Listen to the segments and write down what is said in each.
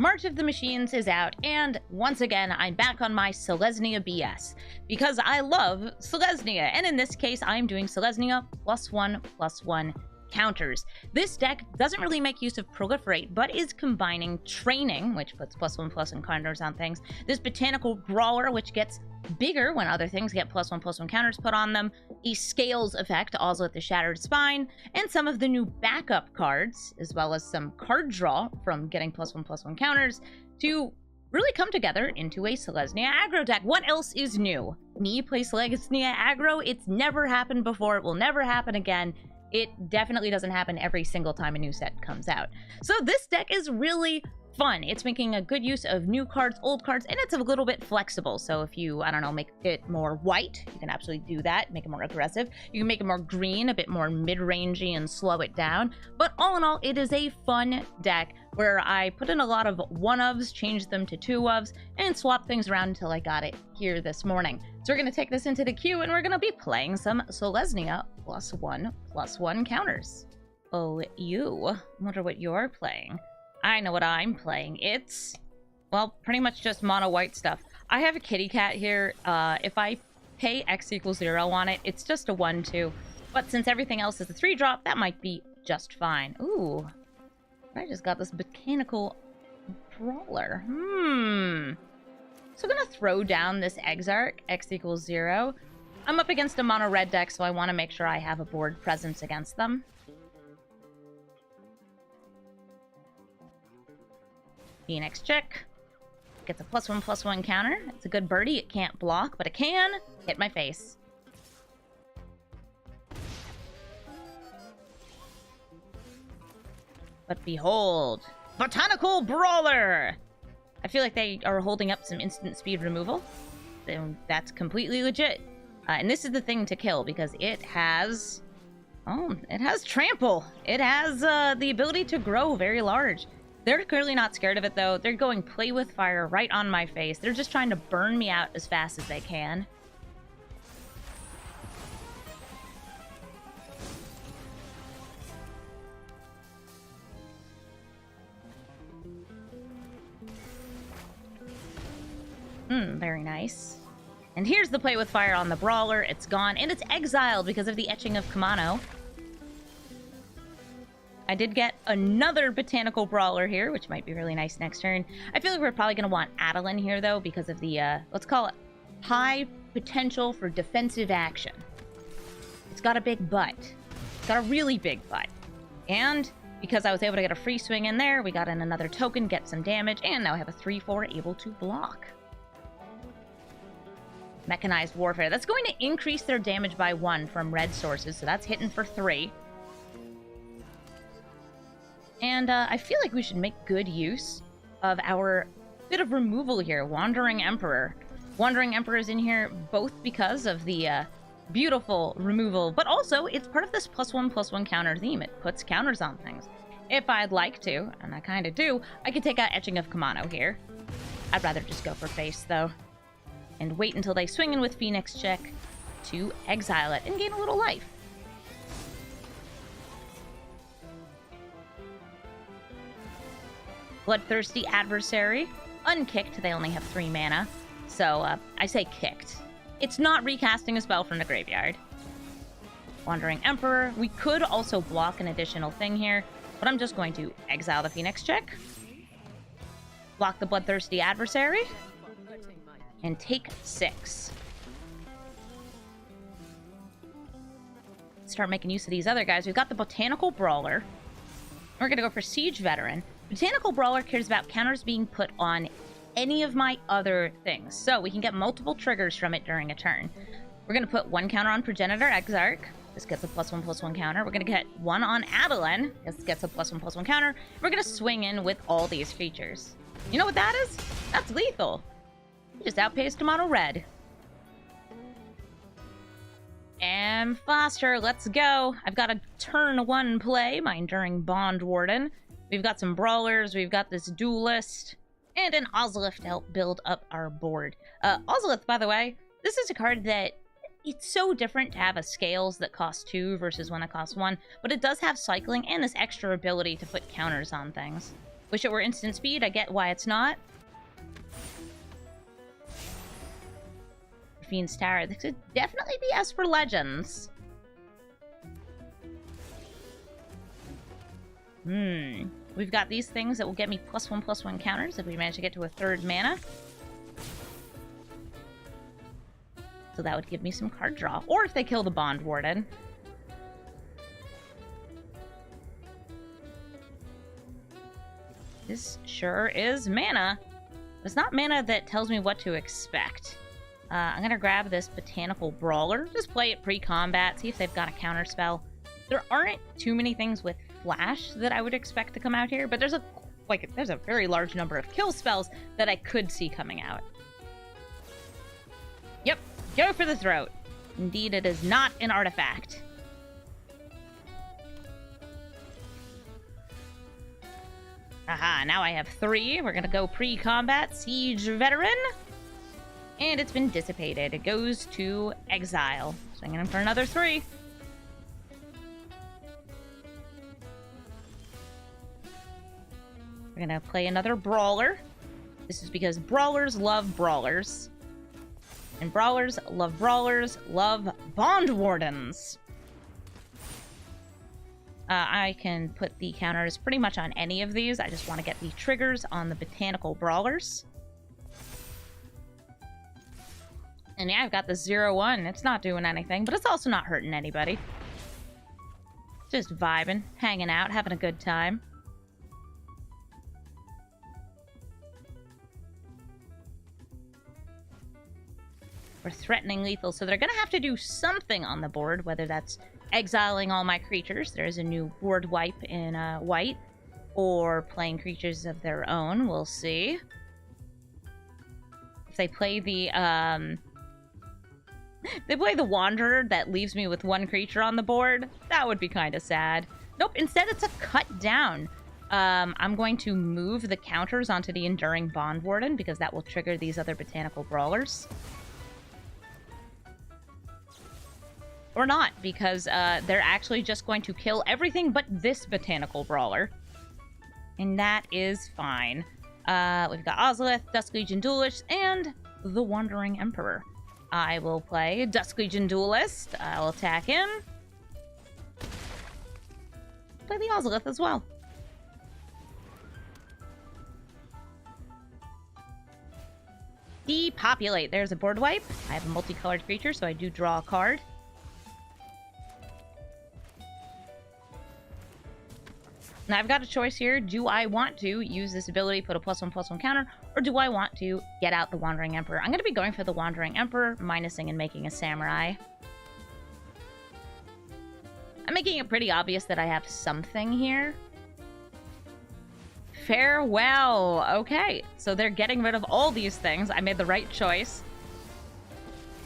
March of the Machines is out, and once again, I'm back on my Selesnya BS, because I love Selesnya, and in this case, I'm doing Selesnya +1/+1 counters. This deck doesn't really make use of Proliferate, but is combining Training, which puts +1/+1 counters on things, this Botanical Brawler, which gets bigger when other things get +1/+1 counters put on them, a Scales effect, Ozolith the Shattered Spine, and some of the new backup cards, as well as some card draw from getting +1/+1 counters, to really come together into a Selesnya aggro deck. What else is new? Me play Selesnya aggro? It's never happened before, it will never happen again. It definitely doesn't happen every single time a new set comes out. So this deck is really fun. It's making a good use of new cards, old cards, and it's a little bit flexible. So if you, I don't know, make it more white, you can absolutely do that, make it more aggressive. You can make it more green, a bit more mid-rangey, and slow it down. But all in all, it is a fun deck where I put in a lot of one-ofs, changed them to two-ofs, and swapped things around until I got it here this morning. So we're going to take this into the queue, and we're going to be playing some Selesnya +1/+1 counters. Oh, you. Wonder what you're playing. I know what I'm playing. It's, well, pretty much just mono white stuff. I have a kitty cat here. If I pay X=0 on it, it's just a 1/2. But since everything else is a 3-drop, that might be just fine. Ooh. I just got this Botanical Brawler. So I'm going to throw down this Exarch, X=0. I'm up against a mono red deck, so I want to make sure I have a board presence against them. Phoenix check. Gets a +1/+1 counter. It's a good birdie. It can't block, but it can hit my face. But behold, Botanical Brawler! I feel like they are holding up some instant speed removal. And that's completely legit. And this is the thing to kill, because it has... oh, it has Trample. It has the ability to grow very large. They're clearly not scared of it, though. They're going Play with Fire right on my face. They're just trying to burn me out as fast as they can. Very nice. And here's the Play with Fire on the Brawler. It's gone, and it's exiled because of the Etching of Kamano. I did get another Botanical Brawler here, which might be really nice next turn. I feel like we're probably going to want Adeline here, though, because of the, let's call it high potential for defensive action. It's got a big butt. It's got a really big butt. And because I was able to get a free swing in there, we got in another token, get some damage, and now I have a 3/4 able to block. Mechanized Warfare. That's going to increase their damage by 1 from red sources, so that's hitting for 3. And I feel like we should make good use of our bit of removal here. Wandering Emperor. Wandering Emperor is in here both because of the beautiful removal, but also it's part of this +1/+1 counter theme. It puts counters on things. If I'd like to, and I kind of do, I could take out Etching of Kamano here. I'd rather just go for face, though. And wait until they swing in with Phoenix check to exile it and gain a little life. Bloodthirsty Adversary. Unkicked, they only have 3 mana. So, I say kicked. It's not recasting a spell from the graveyard. Wandering Emperor. We could also block an additional thing here, but I'm just going to exile the Phoenix check. Block the Bloodthirsty Adversary. And take 6. Start making use of these other guys. We've got the Botanical Brawler. We're going to go for Siege Veteran. Botanical Brawler cares about counters being put on any of my other things, so we can get multiple triggers from it during a turn. We're going to put 1 counter on Progenitor Exarch. This gets a +1/+1 counter. We're going to get 1 on Adeline. This gets a +1/+1 counter. We're going to swing in with all these features. You know what that is? That's lethal. You just outpaced mono red. And Foster, let's go. I've got a turn 1 play, my Enduring Bondwarden. We've got some Brawlers, we've got this Duelist, and an Ozolith to help build up our board. Ozolith, by the way, this is a card that it's so different to have a Scales that costs 2 versus one that costs 1, but it does have cycling and this extra ability to put counters on things. Wish it were instant speed. I get why it's not. Fiend's Tower. This could definitely be Esper Legends. We've got these things that will get me +1/+1 counters if we manage to get to a 3rd mana. So that would give me some card draw. Or if they kill the Bondwarden. This sure is mana. It's not mana that tells me what to expect. I'm gonna grab this Botanical Brawler. Just play it pre-combat, see if they've got a counter spell. There aren't too many things with flash that I would expect to come out here, but there's a very large number of kill spells that I could see coming out. Yep, go for the throat. Indeed, it is not an artifact. Aha, now I have 3. We're gonna go pre-combat, Siege Veteran. And it's been dissipated. It goes to exile. Swinging in for another 3. We're gonna play another Brawler. This is because Brawlers love Brawlers. And Brawlers love Bondwardens. I can put the counters pretty much on any of these. I just want to get the triggers on the Botanical Brawlers. And yeah, I've got the 0/1. It's not doing anything, but it's also not hurting anybody. Just vibing, hanging out, having a good time. We're threatening lethal, so they're going to have to do something on the board, whether that's exiling all my creatures. There's a new board wipe in white, or playing creatures of their own. We'll see. If they play the Wanderer that leaves me with 1 creature on the board, that would be kind of sad. Nope, instead it's a cut down. I'm going to move the counters onto the Enduring Bondwarden, because that will trigger these other Botanical Brawlers. Or not, because they're actually just going to kill everything but this Botanical Brawler. And that is fine. We've got Ozolith, Dusk Legion Duelist, and the Wandering Emperor. I will play Dusk Legion Duelist. I'll attack him. Play the Ozolith as well. Depopulate. There's a board wipe. I have a multicolored creature, so I do draw a card. Now I've got a choice here. Do I want to use this ability, put a +1/+1 counter, or do I want to get out the Wandering Emperor? I'm going to be going for the Wandering Emperor, minusing and making a Samurai. I'm making it pretty obvious that I have something here. Farewell. Okay, so they're getting rid of all these things. I made the right choice.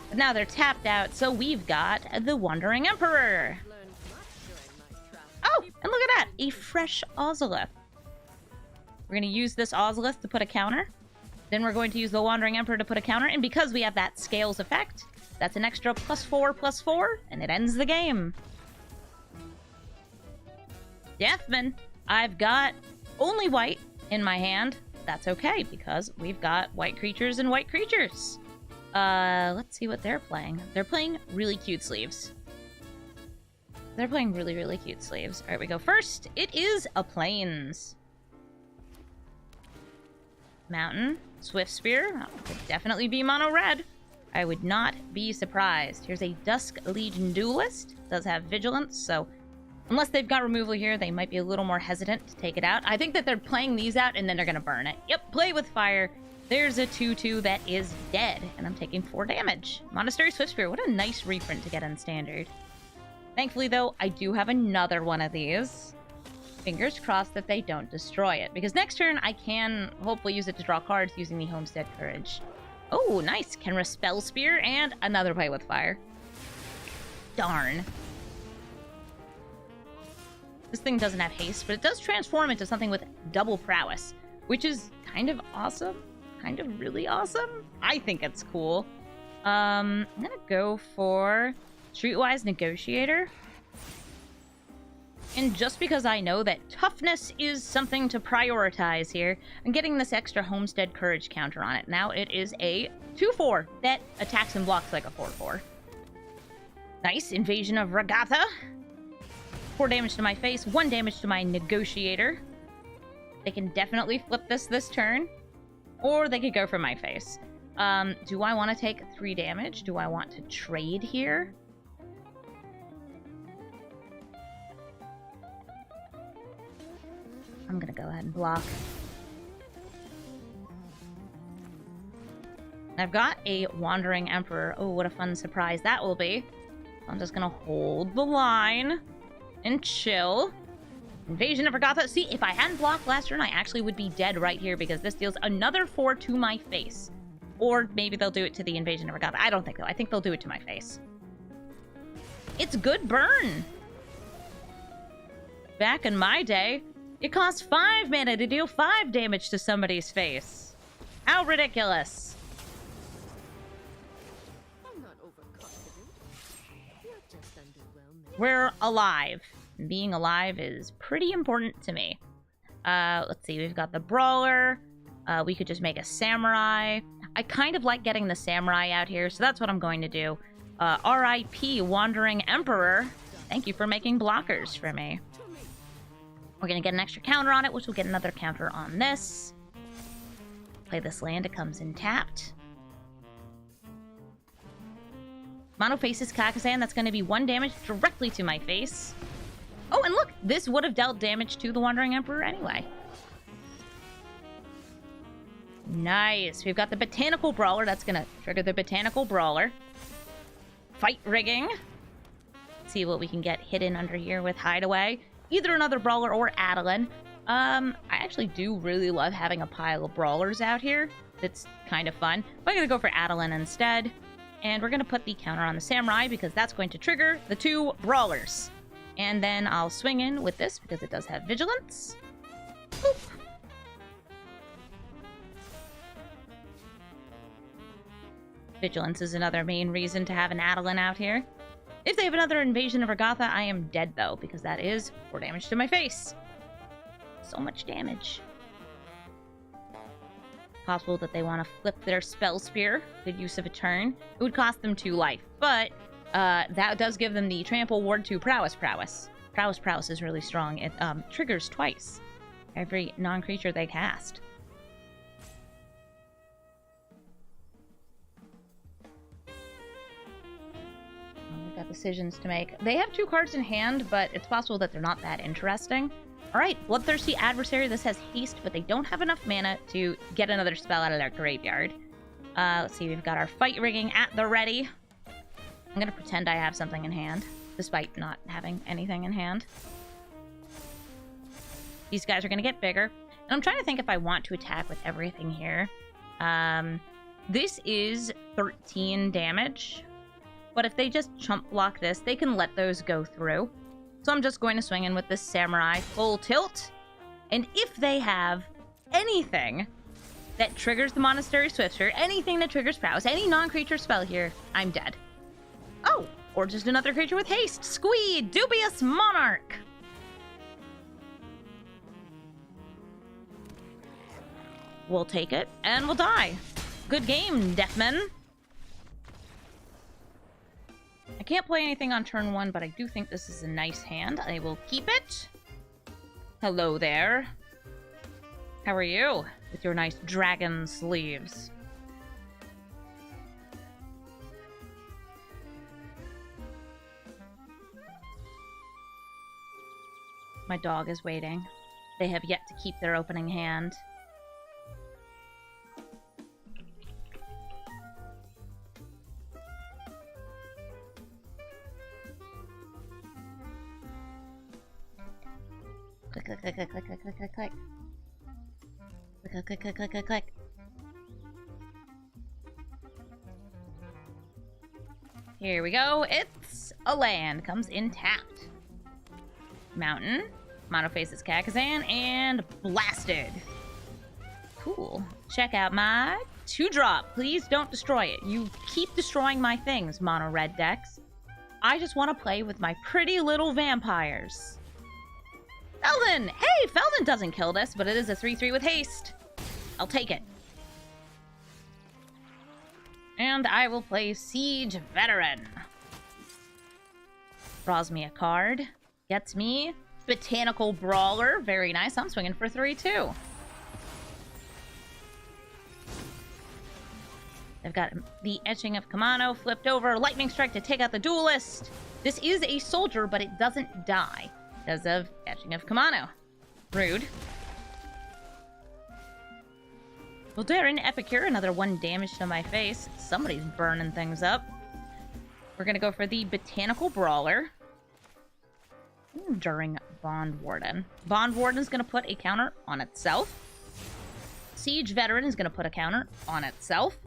But now they're tapped out, so we've got the Wandering Emperor. Oh, and look at that! A fresh Ozolith. We're going to use this Ozolith to put a counter. Then we're going to use the Wandering Emperor to put a counter. And because we have that Scales effect, that's an extra +4/+4, and it ends the game. Deathman. I've got only white in my hand. That's okay, because we've got white creatures and white creatures. Let's see what they're playing. They're playing really cute sleeves. They're playing really, really cute sleeves. All right, we go first. It is a Plains. Mountain. Swift Spear. Oh, could definitely be mono red. I would not be surprised. Here's a Dusk Legion Duelist. Does have Vigilance, so unless they've got removal here, they might be a little more hesitant to take it out. I think that they're playing these out and then they're going to burn it. Yep, play with fire. There's a 2/2 that is dead, and I'm taking 4 damage. Monastery Swift Spear. What a nice reprint to get on standard. Thankfully, though, I do have another one of these. Fingers crossed that they don't destroy it, because next turn I can hopefully use it to draw cards using the Homestead Courage. Oh, nice. Can Respel Spear and another play with fire. Darn. This thing doesn't have haste, but it does transform into something with double prowess, which is kind of awesome. Kind of really awesome. I think it's cool. I'm gonna go for Streetwise Negotiator. And just because I know that toughness is something to prioritize here, I'm getting this extra Homestead Courage counter on it. Now it is a 2/4 that attacks and blocks like a 4/4. Nice. Invasion of Regatha. 4 damage to my face, 1 damage to my Negotiator. They can definitely flip this turn, or they could go for my face. Do I want to take 3 damage? Do I want to trade here? I'm gonna go ahead and block. I've got a Wandering Emperor. Oh, what a fun surprise that will be. I'm just gonna hold the line and chill. Invasion of Regatha. See, if I hadn't blocked last turn, I actually would be dead right here because this deals another 4 to my face. Or maybe they'll do it to the Invasion of Regatha. I don't think so. I think they'll do it to my face. It's good burn. Back in my day, it cost 5 mana to deal 5 damage to somebody's face. How ridiculous. I'm not overconfident. You're just underwhelming. We're alive. Being alive is pretty important to me. Let's see. We've got the Brawler. We could just make a Samurai. I kind of like getting the Samurai out here, so that's what I'm going to do. R.I.P. Wandering Emperor. Thank you for making blockers for me. We're going to get an extra counter on it, which will get another counter on this. Play this land. It comes in tapped. Mono faces Kakazan. That's going to be 1 damage directly to my face. Oh, and look! This would have dealt damage to the Wandering Emperor anyway. Nice. We've got the Botanical Brawler. That's going to trigger the Botanical Brawler. Fight rigging. Let's see what we can get hidden under here with Hideaway. Either another Brawler or Adeline. I actually do really love having a pile of Brawlers out here. It's kind of fun. But I'm going to go for Adeline instead. And we're going to put the counter on the Samurai because that's going to trigger the 2 Brawlers. And then I'll swing in with this because it does have Vigilance. Boop. Vigilance is another main reason to have an Adeline out here. If they have another Invasion of Regatha, I am dead, though, because that is 4 damage to my face. So much damage. Possible that they want to flip their Spell Spear. Good use of a turn. It would cost them 2 life, but that does give them the Trample Ward 2 Prowess. Prowess is really strong. It triggers twice every non-creature they cast. We've got decisions to make. They have 2 cards in hand, but it's possible that they're not that interesting. Alright, Bloodthirsty Adversary. This has haste, but they don't have enough mana to get another spell out of their graveyard. Let's see, we've got our Fight Rigging at the ready. I'm gonna pretend I have something in hand, despite not having anything in hand. These guys are gonna get bigger. And I'm trying to think if I want to attack with everything here. This is 13 damage. But if they just chump block this, they can let those go through. So I'm just going to swing in with this Samurai full tilt. And if they have anything that triggers the Monastery Swifter, anything that triggers Prowess, any non-creature spell here, I'm dead. Oh, or just another creature with haste. Squee, Dubious Monarch. We'll take it, and we'll die. Good game, Deathman. I can't play anything on turn 1, but I do think this is a nice hand. I will keep it. Hello there. How are you? With your nice dragon sleeves. My dog is waiting. They have yet to keep their opening hand. Click, click, click, click, click, click, click, click, click. Click, click, click, click, click, click. Here we go. It's a land. Comes in tapped. Mountain. Monofaces Kakazan. And Blasted. Cool. Check out my 2-drop. Please don't destroy it. You keep destroying my things, mono red decks. I just want to play with my pretty little vampires. Felden! Hey, Felden doesn't kill this, but it is a 3-3 with haste. I'll take it. And I will play Siege Veteran. Draws me a card. Gets me Botanical Brawler. Very nice. I'm swinging for 3, too. I've got the Etching of Kamano flipped over. Lightning Strike to take out the Duelist. This is a soldier, but it doesn't die because of Etching of Kamano. Rude. Voldaren Epicure, another 1 damage to my face. Somebody's burning things up. We're gonna go for the Botanical Brawler. Enduring Bondwarden. Bondwarden's gonna put a counter on itself. Siege Veteran is gonna put a counter on itself.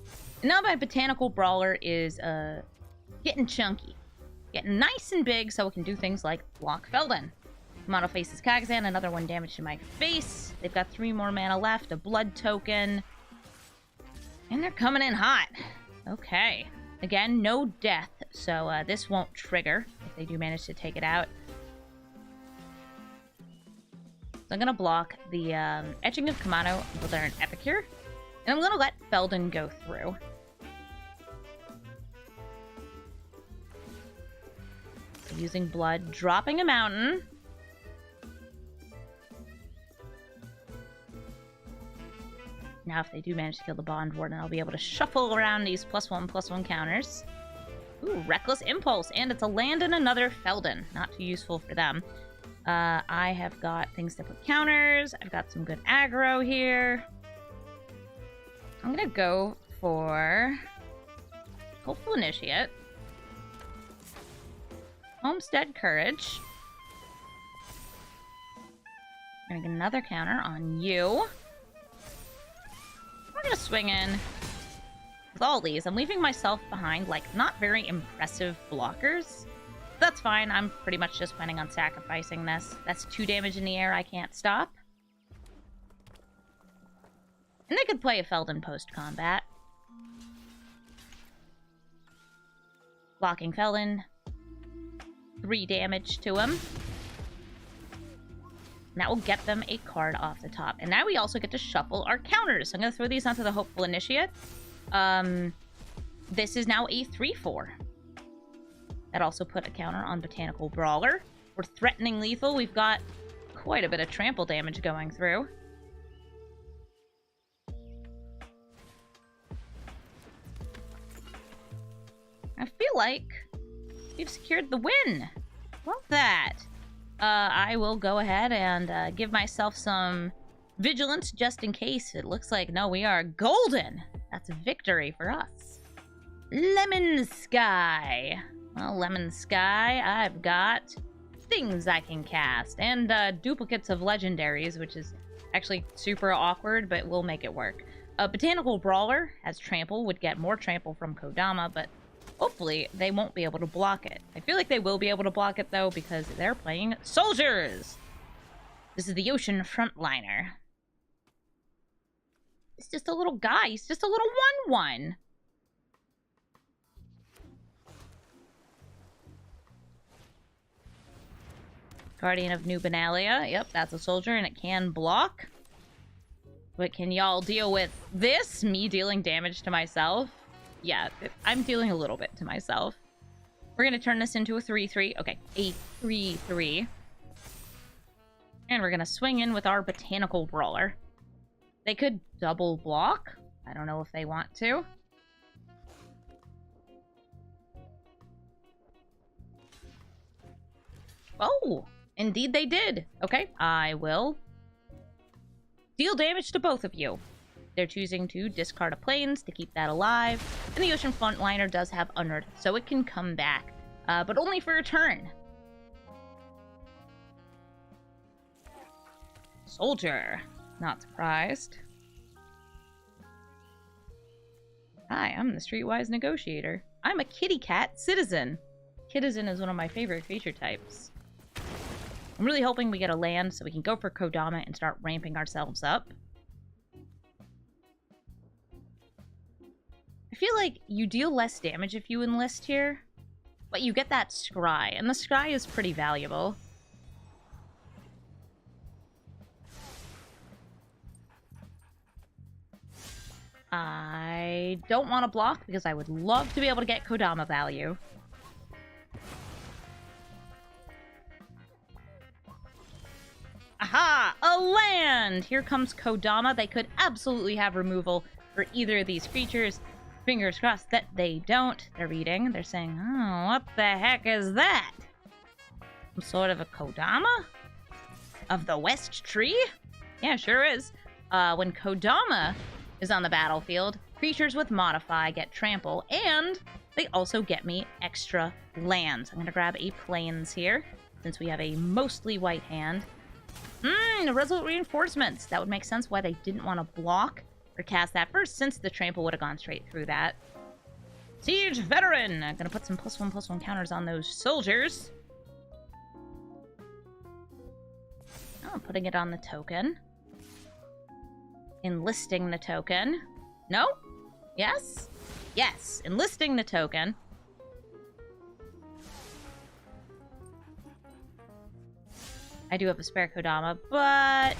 And now my Botanical Brawler is getting chunky. Getting nice and big so it can do things like block Felden. Kamano faces Kagazan, another 1 damage to my face. They've got 3 more mana left, a blood token. And they're coming in hot. Okay. Again, no death, so this won't trigger if they do manage to take it out. So I'm going to block the Etching of Kamano, Voldaren Epicure. And I'm going to let Felden go through. So using blood, dropping a mountain. Now if they do manage to kill the Bondwarden, I'll be able to shuffle around these +1/+1 counters. Ooh, Reckless Impulse, and it's a land and another Felden. Not too useful for them. I have got things to put counters. I've got some good aggro here. I'm gonna go for Hopeful Initiate. Homestead Courage. I'm gonna get another counter on you. We're gonna swing in with all these. I'm leaving myself behind, like, not very impressive blockers. That's fine. I'm pretty much just planning on sacrificing this. That's 2 damage in the air I can't stop. And they could play a Felden post-combat. Blocking Felden. 3 damage to him. And that will get them a card off the top. And now we also get to shuffle our counters. So I'm going to throw these onto the Hopeful Initiate. This is now a 3/4. That also put a counter on Botanical Brawler. We're threatening lethal. We've got quite a bit of trample damage going through. I feel like we've secured the win. Love that. I will go ahead and give myself some vigilance just in case. It looks like, no, we are golden. That's a victory for us. Lemon Sky. Well, Lemon Sky, I've got things I can cast. And duplicates of legendaries, which is actually super awkward, but we'll make it work. Botanical Brawler has trample, would get more trample from Kodama, but hopefully they won't be able to block it. I feel like they will be able to block it, though, because they're playing soldiers. This is the Ocean Frontliner. It's just a little guy. He's just a little 1/1. Guardian of New Benalia. Yep, that's a soldier, and it can block. But can y'all deal with this? Me dealing damage to myself? Yeah, I'm dealing a little bit to myself. We're going to turn this into a 3/3. Okay, a 3/3. And we're going to swing in with our Botanical Brawler. They could double block. I don't know if they want to. Oh, indeed they did. Okay, I will deal damage to both of you. They're choosing to discard a Plains to keep that alive. And the Ocean Frontliner does have Unearth, so it can come back. But only for a turn. Soldier. Not surprised. Hi, I'm the Streetwise Negotiator. I'm a kitty cat citizen. Citizen is one of my favorite creature types. I'm really hoping we get a land so we can go for Kodama and start ramping ourselves up. I feel like you deal less damage if you enlist here, but you get that scry, and the scry is pretty valuable. I don't want to block because I would love to be able to get Kodama value. Aha! A land! Here comes Kodama. They could absolutely have removal for either of these creatures. Fingers crossed that they don't. They're reading. They're saying, oh, what the heck is that? Some sort of a Kodama? Of the West Tree? Yeah, sure is. When Kodama is on the battlefield, creatures with Modify get Trample, and they also get me extra lands. I'm going to grab a Plains here, since we have a mostly white hand. Resolute Reinforcements. That would make sense why they didn't want to block or cast that first, since the Trample would have gone straight through that. Siege Veteran! I'm going to put some +1/+1 counters on those soldiers. Oh, putting it on the token. Enlisting the token. No? Yes? Yes. Enlisting the token. I do have a spare Kodama, but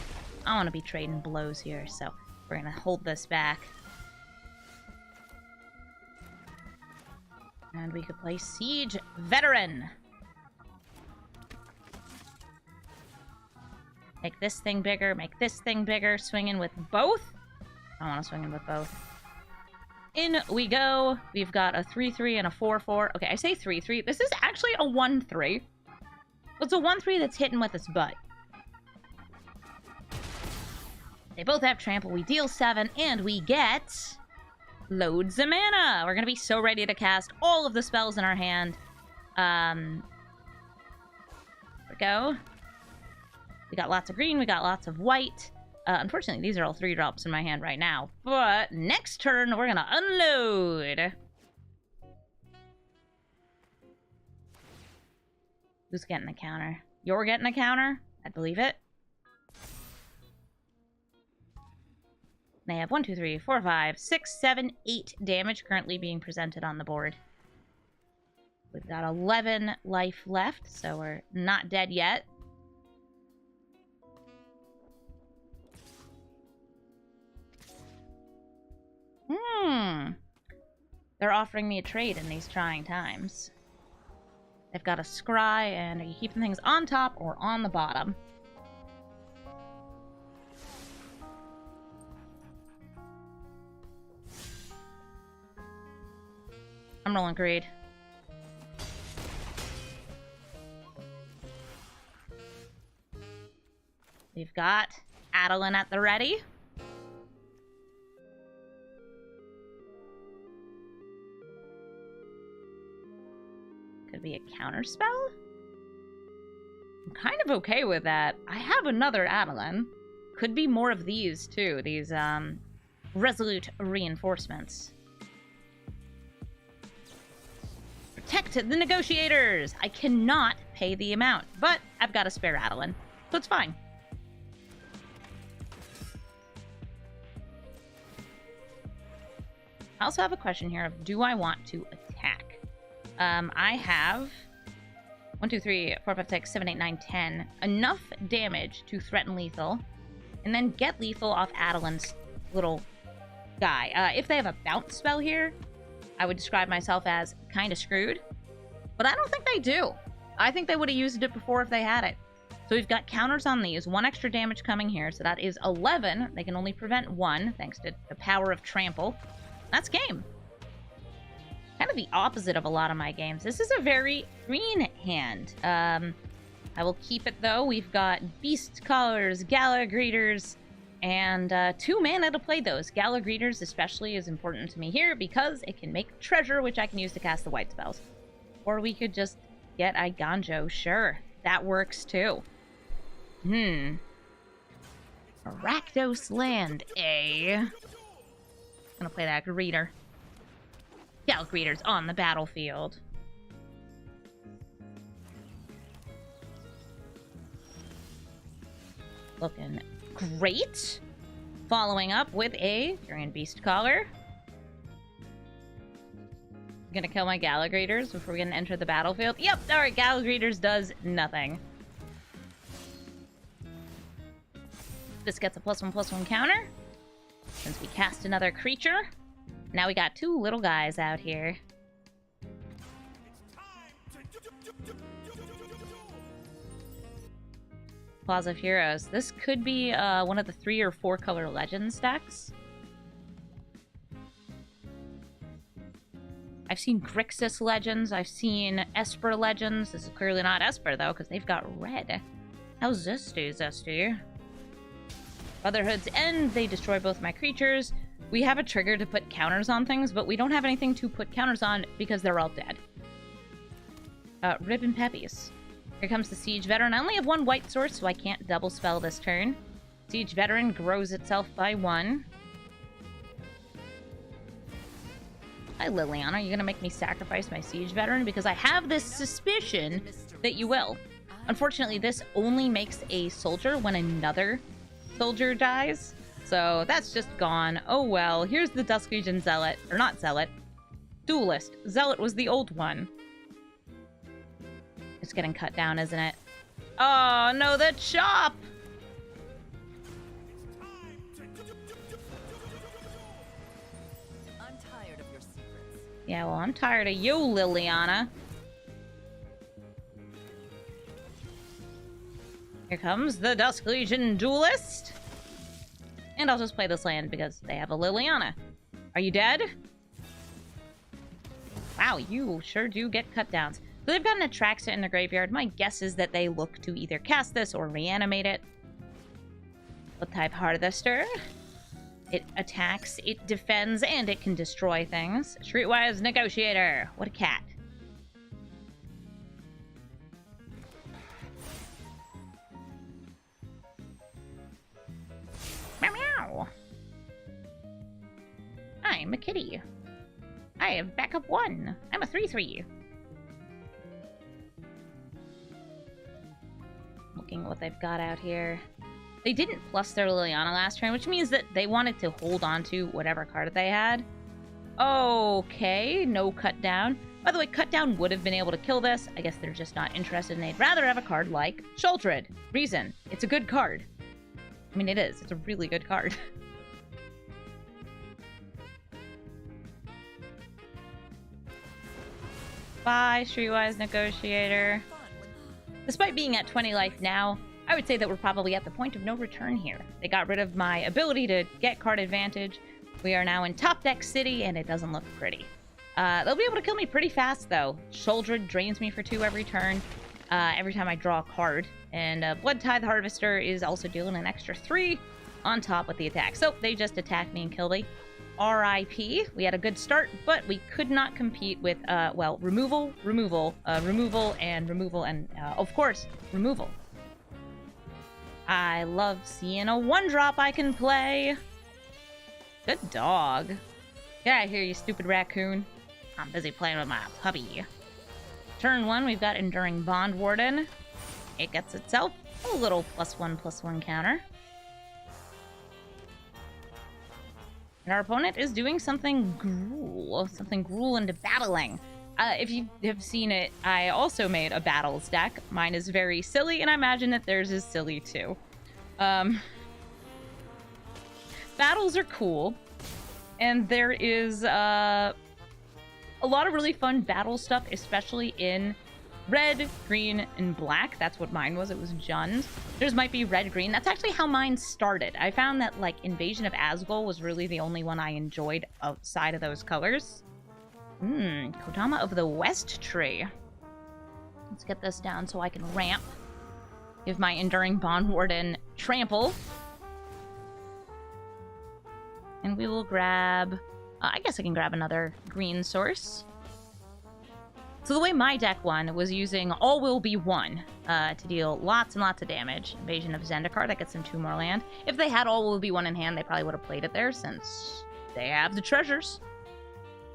I want to be trading blows here, so we're going to hold this back. And we could play Siege Veteran. Make this thing bigger, make this thing bigger. Swing in with both. I want to swing in with both. In we go. We've got a 3/3 and a 4/4. Okay, I say 3/3. This is actually a 1/3. It's a 1/3 that's hitting with its butt. They both have trample. We deal 7, and we get loads of mana. We're going to be so ready to cast all of the spells in our hand. There we go. We got lots of green. We got lots of white. Unfortunately, these are all 3-drops in my hand right now. But next turn, we're going to unload. Who's getting a counter? You're getting a counter? I believe it. They have 1, 2, 3, 4, 5, 6, 7, 8 damage currently being presented on the board. We've got 11 life left, so we're not dead yet. They're offering me a trade in these trying times. They've got a scry, and are you keeping things on top or on the bottom? I'm rolling greed. We've got Adeline at the ready. Could be a counter spell? I'm kind of okay with that. I have another Adeline. Could be more of these, too. These, resolute reinforcements. Protect the negotiators! I cannot pay the amount, but I've got a spare Adeline, so it's fine. I also have a question here of, do I want to attack? I have 1, 2, 3, 4, 5, 6, 7, 8, 9, 10. Enough damage to threaten lethal, and then get lethal off Adeline's little guy. If they have a bounce spell here, I would describe myself as kind of screwed, but I don't think they do. I think they would have used it before if they had it. So we've got counters on these, 1 extra damage coming here, so that is 11. They can only prevent 1, thanks to the power of trample. That's game. Kind of the opposite of a lot of my games. This is a very green hand. I will keep it, though. We've got Beastcallers, Gala Greeters, and 2 mana to play those. Gala Greeters especially is important to me here because it can make treasure, which I can use to cast the white spells. Or we could just get Eiganjo. Sure, that works too. Rakdos land, I'm gonna play that Greeter. Gala Greeters on the battlefield. Looking great. Following up with a Quirion Beastcaller. Gonna kill my Gala Greeters before we can enter the battlefield. Yep, alright, Gala Greeters does nothing. This gets a +1/+1 counter. since we cast another creature. Now we got two little guys out here. Plaza of Heroes. This could be one of the 3 or 4 color Legends decks. I've seen Grixis Legends. I've seen Esper Legends. This is clearly not Esper, though, because they've got red. How's this do, Zesty? Brotherhood's End. They destroy both my creatures. We have a trigger to put counters on things, but we don't have anything to put counters on because they're all dead. Ribbon Peppies. Here comes the Siege Veteran. I only have 1 white source, so I can't double spell this turn. Siege Veteran grows itself by 1. Hi, Liliana. Are you going to make me sacrifice my Siege Veteran? Because I have this suspicion that you will. Unfortunately, this only makes a soldier when another soldier dies. So that's just gone. Oh well. Here's the Dusk Region Zealot. Or not Zealot. Duelist. Zealot was the old one. It's getting cut down, isn't it? Oh, no, the chop! I'm tired of your secrets. Yeah, well, I'm tired of you, Liliana. Here comes the Dusk Legion Duelist. And I'll just play this land because they have a Liliana. Are you dead? Wow, you sure do get cut downs. So they've got an Atraxa in the graveyard. My guess is that they look to either cast this or reanimate it. What type Harvester? It attacks, it defends, and it can destroy things. Streetwise Negotiator. What a cat. Meow meow. I'm a kitty. I have backup 1. I'm a 3/3. Looking at what they've got out here. They didn't plus their Liliana last turn, which means that they wanted to hold on to whatever card they had. Okay, no cut down. By the way, cut down would have been able to kill this. I guess they're just not interested and they'd rather have a card like Shuldred. Reason, it's a good card. I mean, it is. It's a really good card. Bye, Streetwise Negotiator. Despite being at 20 life now, I would say that we're probably at the point of no return here. They got rid of my ability to get card advantage. We are now in top deck city, and it doesn't look pretty. They'll be able to kill me pretty fast, though. Shuldred drains me for 2 every turn, every time I draw a card. And Blood Tithe Harvester is also dealing an extra 3 on top with the attack. So they just attack me and kill me. RIP. We had a good start, but we could not compete with, well, removal, and, of course, removal. I love seeing a 1-drop I can play. Good dog. Get out of here, you stupid raccoon. I'm busy playing with my puppy. Turn 1, we've got Enduring Bondwarden. It gets itself a little +1/+1 counter. And our opponent is doing something gruel into battling. If you have seen it, I also made a battles deck. Mine is very silly, and I imagine that theirs is silly too. Battles are cool, and there is a lot of really fun battle stuff, especially in red, green, and black. That's what mine was. It was Jund. Theirs might be red, green. That's actually how mine started. I found that, like, Invasion of Asgol was really the only one I enjoyed outside of those colors. Kodama of the West Tree. Let's get this down so I can ramp. Give my Enduring Bondwarden trample. And we will grab... I guess I can grab another green source. So the way my deck won was using All Will Be One to deal lots and lots of damage. Invasion of Zendikar, that gets them 2 more land. If they had All Will Be One in hand, they probably would have played it there since they have the treasures.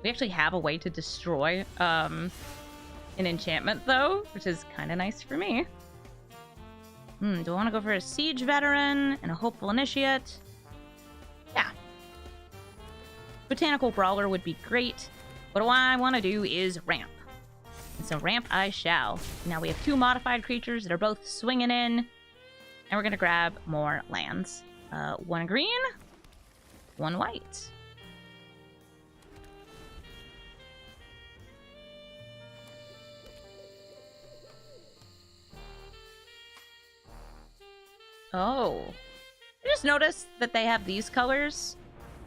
We actually have a way to destroy an enchantment, though, which is kind of nice for me. Do I want to go for a Siege Veteran and a Hopeful Initiate? Yeah. Botanical Brawler would be great, but what I want to do is ramp. And so ramp I shall. Now we have 2 modified creatures that are both swinging in, and we're going to grab more lands. 1 green. 1 white. Oh. I just noticed that they have these colors.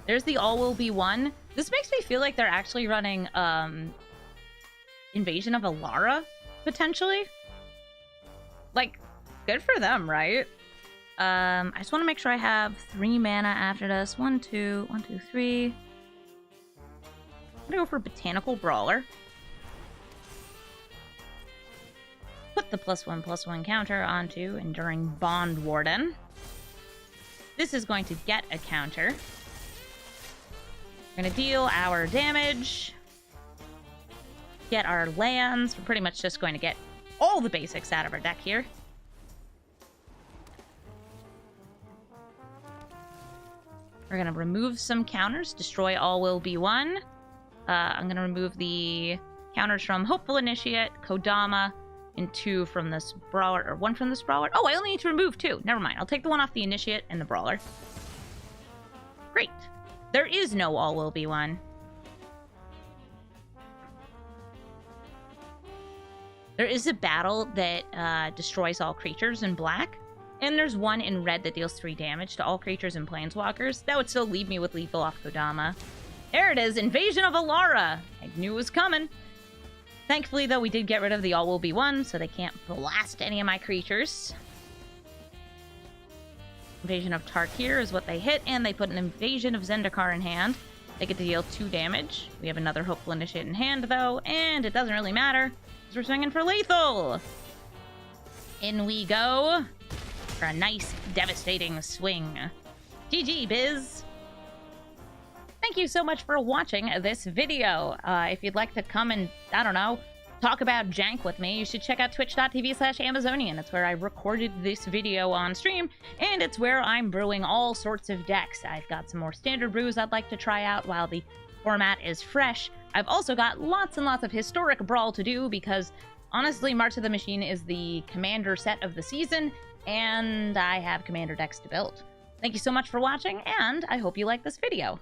There's the All Will Be One. This makes me feel like they're actually running Invasion of Alara, potentially. Like, good for them, right? I just want to make sure I have 3 mana after this. 1, 2, 1, 2, 3. I'm gonna go for Botanical Brawler. Put the +1/+1 counter onto Enduring Bondwarden. This is going to get a counter. We're gonna deal our damage. Get our lands. We're pretty much just going to get all the basics out of our deck here. We're gonna remove some counters. Destroy All Will Be One. I'm gonna remove the counters from Hopeful Initiate, Kodama, and 2 from this Brawler, or 1 from this Brawler. Oh, I only need to remove 2. Never mind. I'll take the 1 off the Initiate and the Brawler. Great. There is no All Will Be One. There is a battle that destroys all creatures in black, and there's 1 in red that deals 3 damage to all creatures and planeswalkers. That would still leave me with lethal off Kodama. There it is, Invasion of Alara! I knew it was coming. Thankfully, though, we did get rid of the All Will Be One, so they can't blast any of my creatures. Invasion of Tarkir is what they hit, and they put an Invasion of Zendikar in hand. They get to deal 2 damage. We have another Hopeful Initiate in hand, though, and it doesn't really matter, because we're swinging for lethal! In we go for a nice, devastating swing. GG, biz! Thank you so much for watching this video. If you'd like to come and, I don't know, talk about jank with me, you should check out twitch.tv/Amazonian. It's where I recorded this video on stream, and it's where I'm brewing all sorts of decks. I've got some more standard brews I'd like to try out while the format is fresh. I've also got lots and lots of historic Brawl to do because, honestly, March of the Machine is the commander set of the season, and I have commander decks to build. Thank you so much for watching, and I hope you like this video.